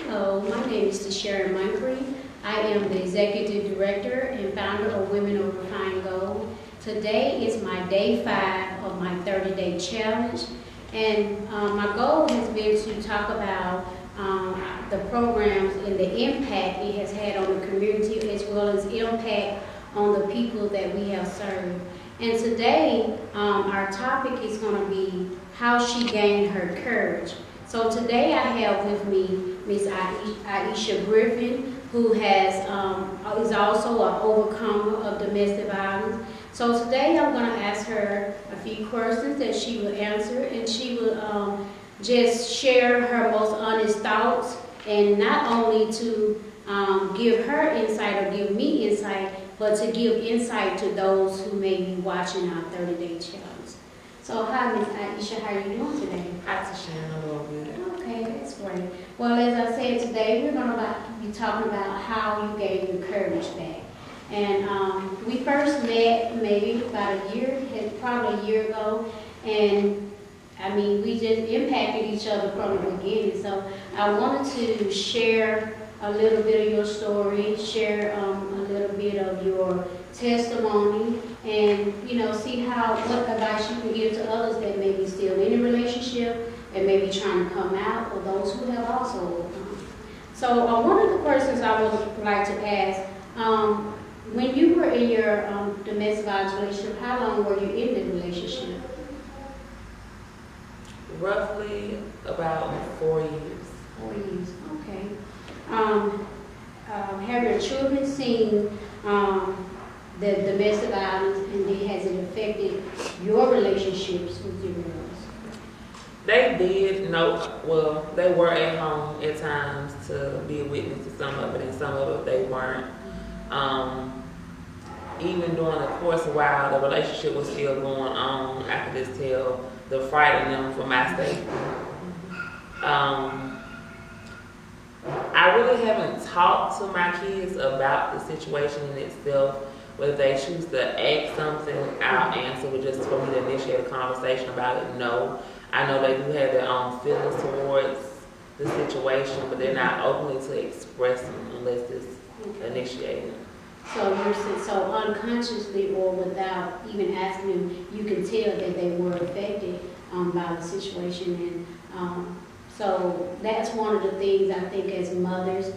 Hello, my name is Sharon Munkery. I am the Executive Director and founder of Women Over Fine Gold. Today is my day 5 of my 30-day challenge, and my goal has been to talk about the programs and the impact it has had on the community, as well as impact on the people that we have served. And today, our topic is going to be how she gained her courage. So today I have with me Ms. Aisha Griffin, who is also an overcomer of domestic violence. So today I'm going to ask her a few questions that she will answer, and she will just share her most honest thoughts, and not only to give her insight or give me insight, but to give insight to those who may be watching our 30-day challenge. So hi, Ms. Aisha, how are you doing today? Hi, Sharon. I'm doing good. Okay, that's great. Well, as I said, today we're going to be talking about how you gave your courage back. And we first met maybe about probably a year ago, and I mean, we just impacted each other from the beginning. So I wanted to share a little bit of your story, share a little bit of your testimony, and see what advice you can give to others that may be still in a relationship and maybe trying to come out, or those who have also overcome. So one of the questions I would like to ask, when you were in your domestic violence relationship, how long were you in the relationship? Roughly about 4 years. 4 years, okay. Have your children seen the domestic violence, and has it affected your relationships with your girls? They did know, well, they were at home at times to be a witness to some of it, and some of it they weren't. Even during the course of a while, the relationship was still going on. I could just tell the fright in them for my safety. I really haven't talked to my kids about the situation in itself. Whether they choose to ask something, I'll answer, but just for me to initiate a conversation about it, no. I know they do have their own feelings towards the situation, but they're not openly to express them unless it's initiated. So unconsciously or without even asking them, you can tell that they were affected by the situation. And so that's one of the things I think as mothers,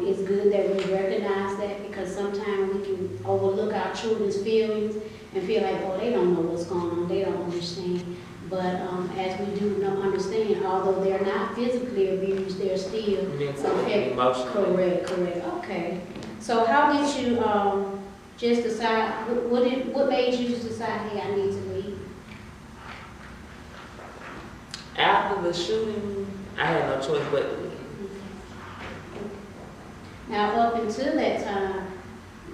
it's good that we recognize that, because sometimes we can overlook our children's feelings and feel like, oh, they don't know what's going on, they don't understand. But as we do understand, although they're not physically abused, they're still mentally, emotionally. Correct. Okay. So how did you just decide? What made you just decide, hey, I need to leave? After the shooting, I had no choice but to leave. Now, up until that time,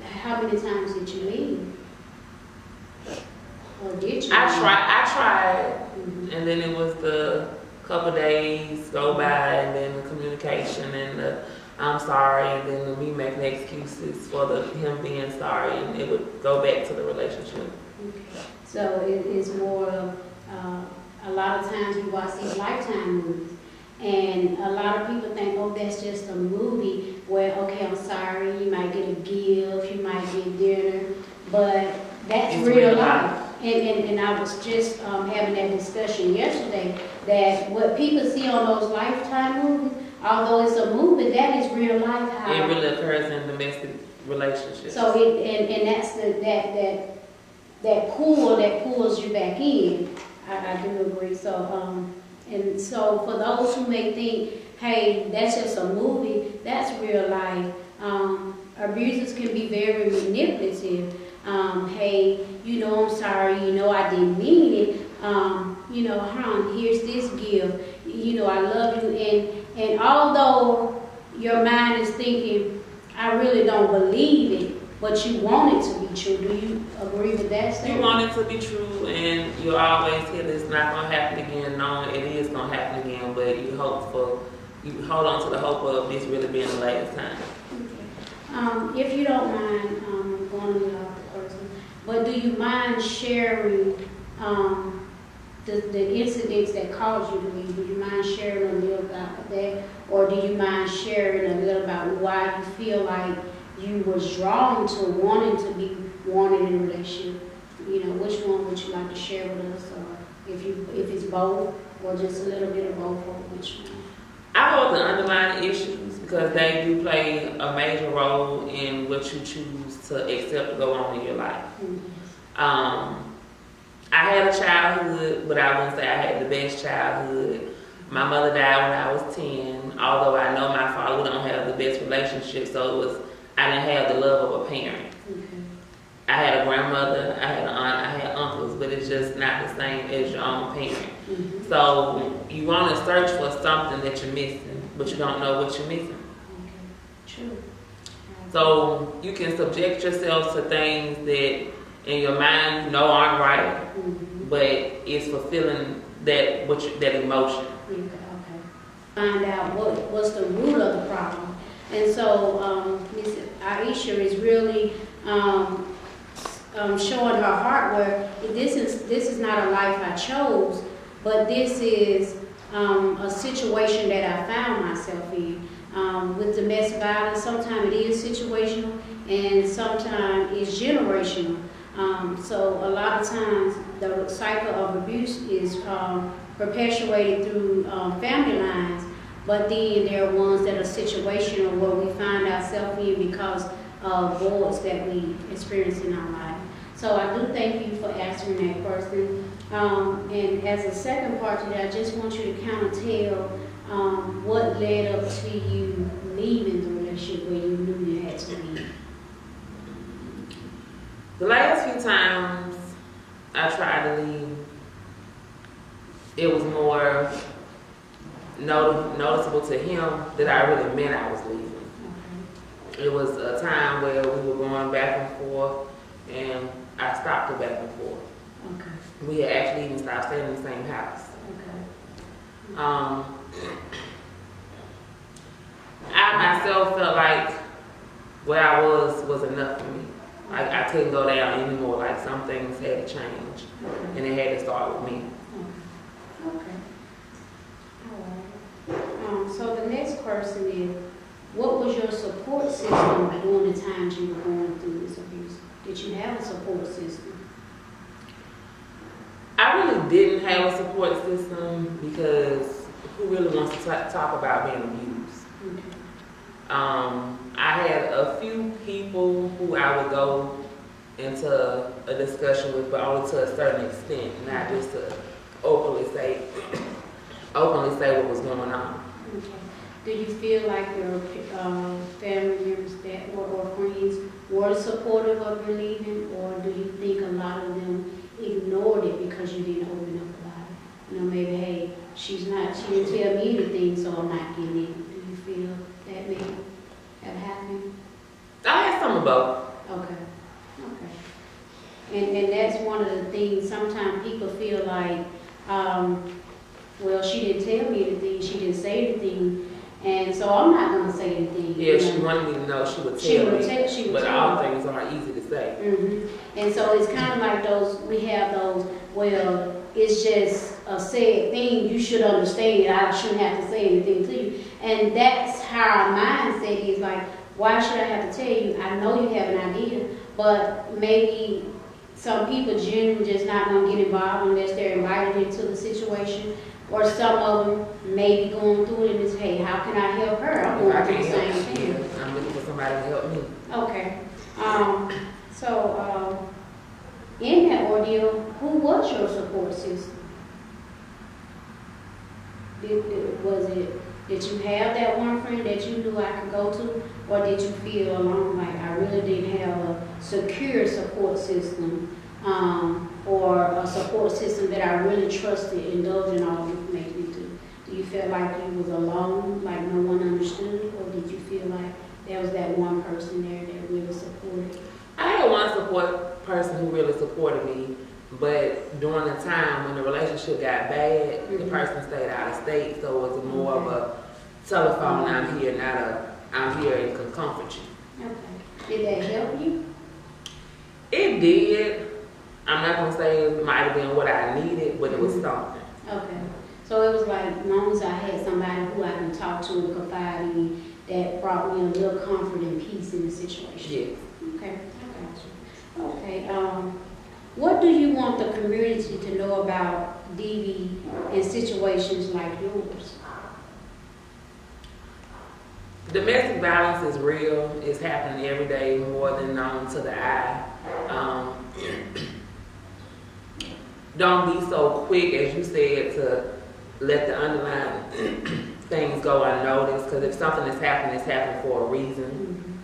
how many times did you leave? Or did you? I tried, and then it was the couple days go by, and then the communication, and the I'm sorry, and then me making excuses for him being sorry, and it would go back to the relationship. Okay. So it is more of, a lot of times we watch these Lifetime movies, and a lot of people think, oh, that's just a movie where, okay, I'm sorry, you might get a gift, you might get dinner, but that's real life. And I was just having that discussion yesterday, that what people see on those Lifetime movies, although it's a movie, that is real life. How it really occurs in domestic relationships. So and that's that pull that pulls you back in. I do agree. So and so for those who may think, hey, that's just a movie, that's real life. Abusers can be very manipulative. Hey, I'm sorry, I didn't mean it. Here's this gift. I love you. And although your mind is thinking, I really don't believe it, but you want it to be true. Do you agree with that statement? You want it to be true, and you always hear it's not going to happen again, knowing it is going to happen again, but you hold on to the hope of this really being the last time. Okay. If you don't mind, going to the other person, but do you mind sharing the incidents that caused you to leave. Do you mind sharing a little about that? Or do you mind sharing a little about why you feel like you was drawn to wanting to be wanted in a relationship? You know, which one would you like to share with us? Or if it's both, or just a little bit of both, or which one? I go with the underlying issues because they do play a major role in what you choose to accept to go on in your life. Mm-hmm. I had a childhood, but I wouldn't say I had the best childhood. My mother died when I was 10, although I know my father, we don't have the best relationship, so I didn't have the love of a parent. Okay. I had a grandmother, I had an aunt, I had uncles, but it's just not the same as your own parent. Mm-hmm. So you want to search for something that you're missing, but you don't know what you're missing. Okay. True. So you can subject yourself to things that in your mind you know aren't right, Mm-hmm. but it's fulfilling that emotion. Okay. Find out what's the root of the problem. And so Ms. Aisha is really showing her heart where this is not a life I chose, but this is a situation that I found myself in. With domestic violence, sometimes it is situational and sometimes it's generational. So a lot of times the cycle of abuse is perpetuated through family lines, but then there are ones that are situational where we find ourselves in because of voids that we experience in our life. So I do thank you for answering that question. And as a second part to that, I just want you to kind of tell what led up to you leaving the relationship where you knew you had to leave. The last few times I tried to leave, it was more noticeable to him that I really meant I was leaving. Okay. It was a time where we were going back and forth, and I stopped the back and forth. Okay. We had actually even stopped staying in the same house. Okay. I myself felt like where I was enough for me. I couldn't go down anymore. Like some things had to change, and it had to start with me. Okay. All right. So the next question is, what was your support system during the times you were going through this abuse? Did you have a support system? I really didn't have a support system because who really wants to talk about being abused? Okay. I had a few people who I would go into a discussion with, but only to a certain extent, not just to openly say what was going on. Okay. Do you feel like your family members or friends were supportive of your leaving, or do you think a lot of them ignored it because you didn't open up about it? You know, maybe, hey, she didn't tell me anything, so I'm not getting it. Do you feel that may have happened? I had some of both. Okay. And that's one of the things, sometimes people feel like, well, she didn't tell me anything, she didn't say anything, and so I'm not going to say anything. Yeah, she wanted me to know she would tell me, but all things aren't easy to say. Mm-hmm. And so it's kind of like we have those, well, it's just a said thing, you should understand, I shouldn't have to say anything to you. And that's how our mindset is like, why should I have to tell you? I know you have an idea, but maybe some people generally just not going to get involved unless they're invited into the situation. Or some of them may be going through it and it's, hey, how can I help her? I'm going through the same thing. Yeah, I'm looking for somebody to help me. Okay. So in that ordeal, who was your support system? Did you have that one friend that you knew I could go to? Or did you feel alone, like I really didn't have a secure support system, or a support system that I really trusted, indulging all the information to? Do you feel like you was alone, like no one understood, or did you feel like there was that one person there that really supported? I had one support person who really supported me, but during the time when the relationship got bad, the person stayed out of state, so it was more of a telephone, I'm here, not a I'm here and can comfort you. Okay. Did that help you? It did. I'm not gonna say it might have been what I needed, but it was something. Okay. So it was like, as long as I had somebody who I can talk to and confide in, that brought me a little comfort and peace in the situation. Yes. Okay, I got you. Okay, what do you want the community to know about DV in situations like yours? Domestic violence is real. It's happening every day, more than known to the eye. Don't be so quick, as you said, to let the underlying things go unnoticed, because if something is happening, it's happening for a reason.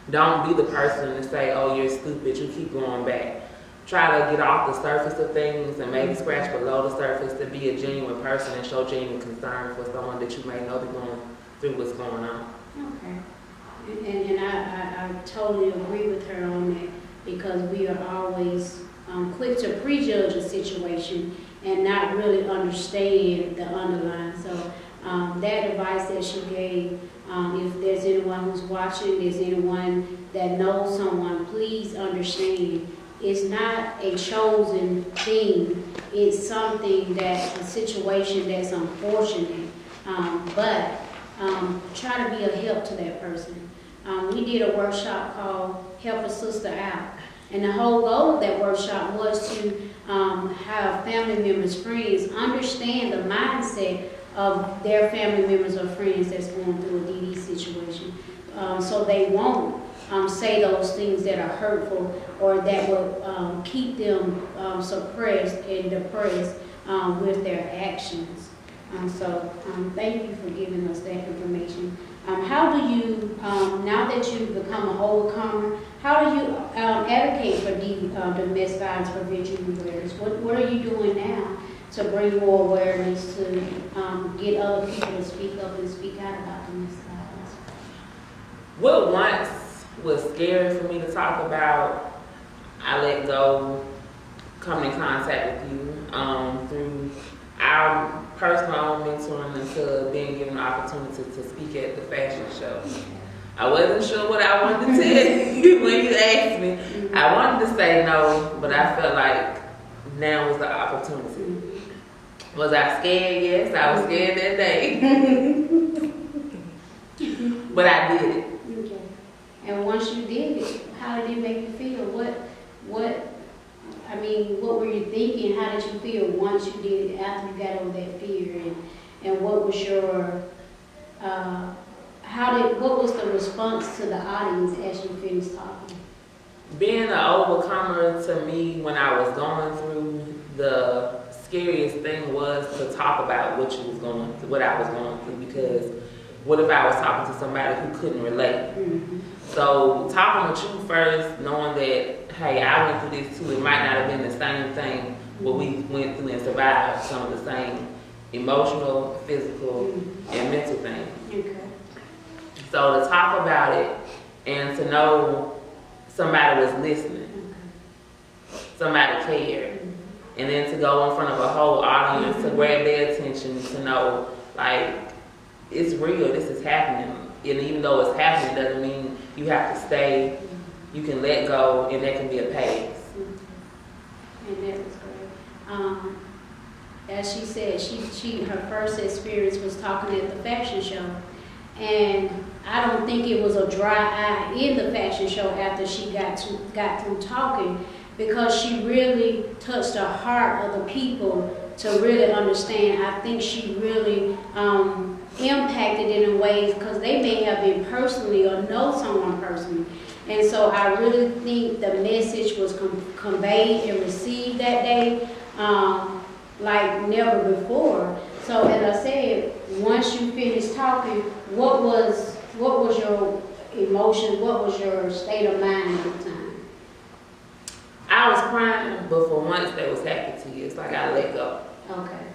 Don't be the person to say, oh, you're stupid, you keep going back. Try to get off the surface of things and maybe scratch below the surface to be a genuine person and show genuine concern for someone that you may know they're going through what's going on. Okay. And I totally agree with her on that, because we are always quick to prejudge a situation and not really understand the underlying. So that advice that she gave, if there's anyone who's watching, there's anyone that knows someone, please understand, it's not a chosen thing. It's something that's a situation that's unfortunate, but try to be a help to that person. We did a workshop called Help a Sister Out. And the whole goal of that workshop was to have family members, friends, understand the mindset of their family members or friends that's going through a DD situation. So they won't say those things that are hurtful or that will keep them suppressed and depressed with their actions. So thank you for giving us that information. How do you, now that you've become an overcomer, how do you advocate for domestic violence prevention awareness? What are you doing now to bring more awareness to get other people to speak up and speak out about domestic violence? What once was scary for me to talk about, I let go, coming in contact with you through our personal mentoring into being given the opportunity to speak at the fashion show. I wasn't sure what I wanted to tell you when you asked me. I wanted to say no, but I felt like now was the opportunity. Was I scared? Yes, I was scared that day. But I did it. Okay. And once you did it, how did it make you feel? What were you thinking? How did you feel once you did it, after you got over that fear? And what was your, what was the response to the audience as you finished talking? Being an overcomer, to me, when I was going through, the scariest thing was to talk about what I was going through, because what if I was talking to somebody who couldn't relate? Mm-hmm. So talking with you first, knowing that, hey, I went through this too. It might not have been the same thing, but we went through and survived some of the same emotional, physical, and mental things. Okay. So to talk about it and to know somebody was listening, somebody cared, and then to go in front of a whole audience to grab their attention, to know, like, it's real, this is happening. And even though it's happening, doesn't mean you have to stay. You can let go, and that can be a pass. And that was great. As she said, her first experience was talking at the fashion show. And I don't think it was a dry eye in the fashion show after she got through talking, because she really touched the heart of the people to really understand. I think she really impacted in a way, because they may have been personally or know someone personally. And so I really think the message was conveyed and received that day like never before. So as I said, once you finished talking, what was your emotion? What was your state of mind at the time? I was crying, but for once that was happy to you. It's like I let go. Okay.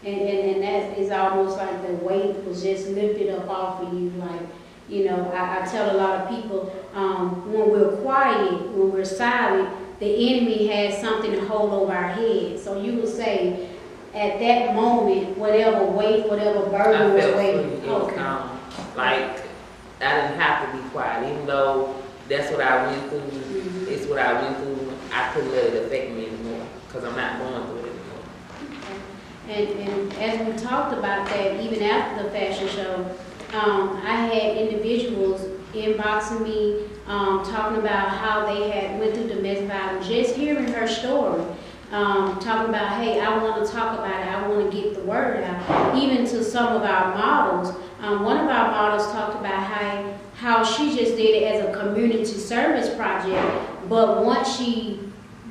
And that is almost like the weight was just lifted up off of you. Like, you know, I tell a lot of people, when we're quiet, when we're silent, the enemy has something to hold over our head. So you would say, at that moment, whatever weight, whatever burden was weighing. Okay. Like, I didn't have to be quiet, even though that's what I went through. Mm-hmm. It's what I went through. I couldn't let it affect me anymore because I'm not going through it anymore. And as we talked about that, even after the fashion show, I had individuals inboxing me, talking about how they had went through domestic violence, just hearing her story. Talking about, hey, I want to talk about it. I want to get the word out. Even to some of our models. One of our models talked about how she just did it as a community service project, but once she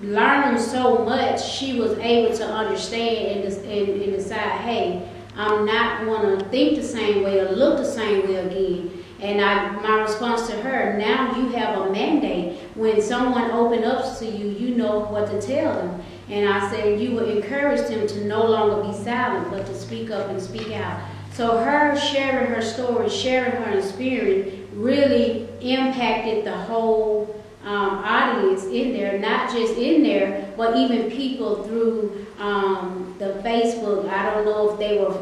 learned so much, she was able to understand and decide, hey, I'm not going to think the same way or look the same way again. And my response to her, now you have a mandate. When someone opens up to you, you know what to tell them. And I said you would encourage them to no longer be silent, but to speak up and speak out. So her sharing her story, sharing her experience really impacted the whole audience in there, not just in there, but even people through the Facebook. I don't know if they were,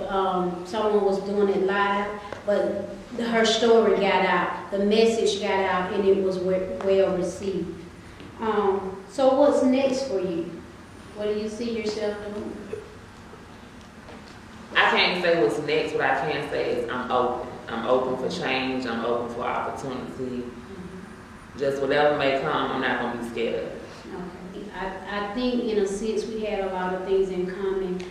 someone was doing it live, but her story got out, the message got out, and it was well received. So what's next for you? What do you see yourself doing? I can't say what's next. What I can say is I'm open. I'm open for change. I'm open for opportunity. Just whatever may come, I'm not going to be scared of it. Okay. I think in a sense we had a lot of things in common.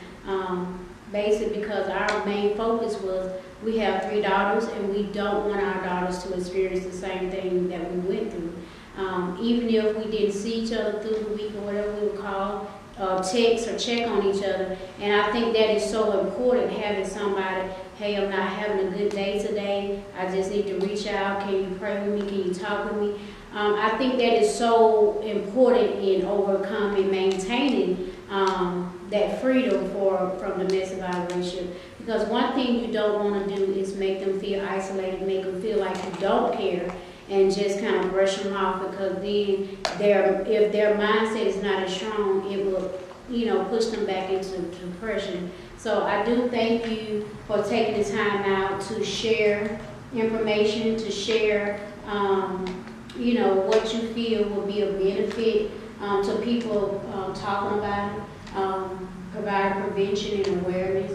Basically because our main focus was we have 3 daughters and we don't want our daughters to experience the same thing that we went through. Even if we didn't see each other through the week or whatever we would call, text or check on each other. And I think that is so important, having somebody, hey, I'm not having a good day today. I just need to reach out. Can you pray with me? Can you talk with me? I think that is so important in overcoming, maintaining that freedom from domestic violence. Because one thing you don't want to do is make them feel isolated, make them feel like you don't care, and just kind of brush them off, because then if their mindset is not as strong, it will, push them back into depression. So I do thank you for taking the time out to share information, to share, what you feel will be a benefit to people talking about it, provide prevention and awareness.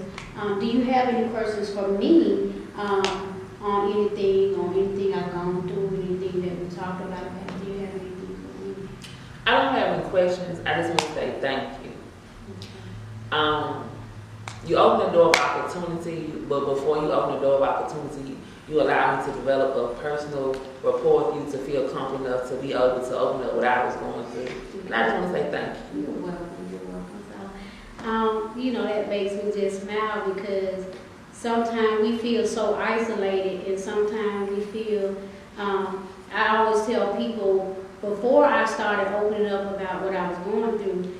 Do you have any questions for me on anything I've gone through, anything that we talked about? Do you have anything for me? I don't have any questions. I just want to say thank you. You open the door of opportunity, but before you open the door of opportunity, you allow me to develop a personal rapport with you to feel comfortable enough to be able to open up what I was going through. And I just want to say thank you. You're welcome. So, that makes me just smile, because sometimes we feel so isolated, and sometimes we feel, I always tell people, before I started opening up about what I was going through,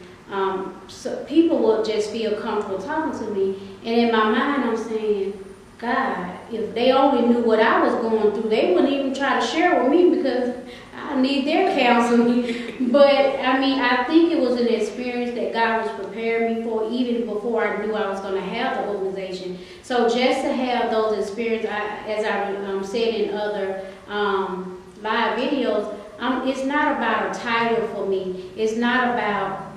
so people will just feel comfortable talking to me. And in my mind, I'm saying, God, if they only knew what I was going through, they wouldn't even try to share with me, because I need their counseling. But, I think it was an experience that God was preparing me for, even before I knew I was going to have the organization. So just to have those experiences, as I said in other live videos, it's not about a title for me. It's not about,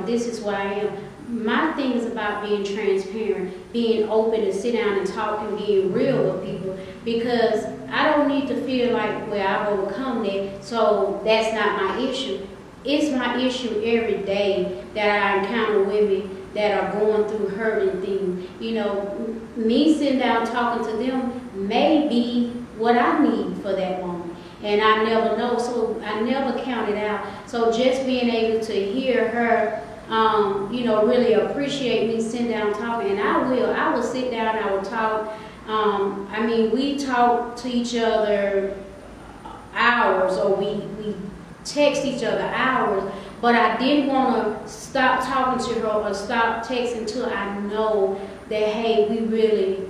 this is what I am. My thing is about being transparent, being open to sit down and talk and being real with people, because I don't need to feel like, I've overcome that, so that's not my issue. It's my issue every day that I encounter women that are going through hurting things. Me sitting down talking to them may be what I need for that moment. And I never know, so I never count it out. So just being able to hear her, really appreciate me sitting down talking, and I will sit down, I will talk. We talk to each other hours, or we text each other hours, but I didn't want to stop talking to her or stop texting until I know that, hey, we really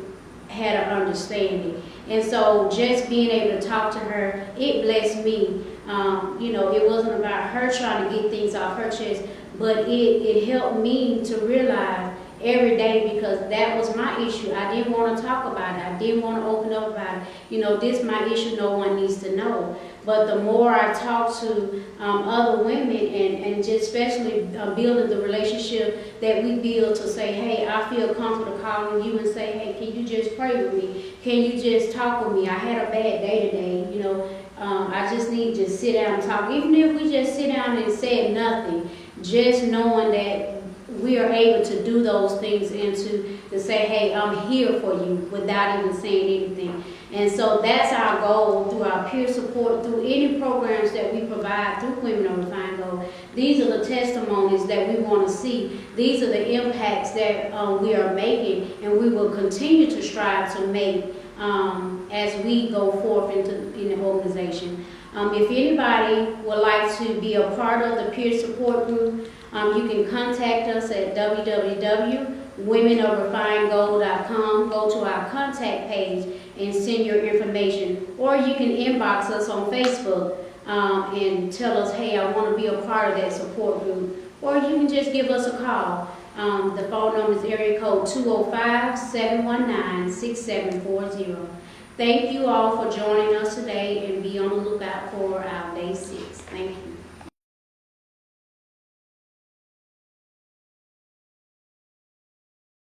had an understanding. And so just being able to talk to her, it blessed me. It wasn't about her trying to get things off her chest, but it helped me to realize every day, because that was my issue. I didn't want to talk about it. I didn't want to open up about it. This is my issue. No one needs to know. But the more I talk to other women and just especially building the relationship that we build to say, hey, I feel comfortable calling you and say, hey, can you just pray with me? Can you just talk with me? I had a bad day today, you know. I just need to sit down and talk. Even if we just sit down and say nothing, just knowing that we are able to do those things and to say, hey, I'm here for you without even saying anything. And so that's our goal through our peer support, through any programs that we provide through Women Over Fine Gold. These are the testimonies that we want to see. These are the impacts that we are making, and we will continue to strive to make as we go forth in the organization. If anybody would like to be a part of the peer support group, you can contact us at www.womenoverfinegold.com. Go to our contact page and send your information. Or you can inbox us on Facebook and tell us, hey, I want to be a part of that support group. Or you can just give us a call. The phone number is area code 205-719-6740. Thank you all for joining us today, and be on the lookout for our Day 6. Thank you.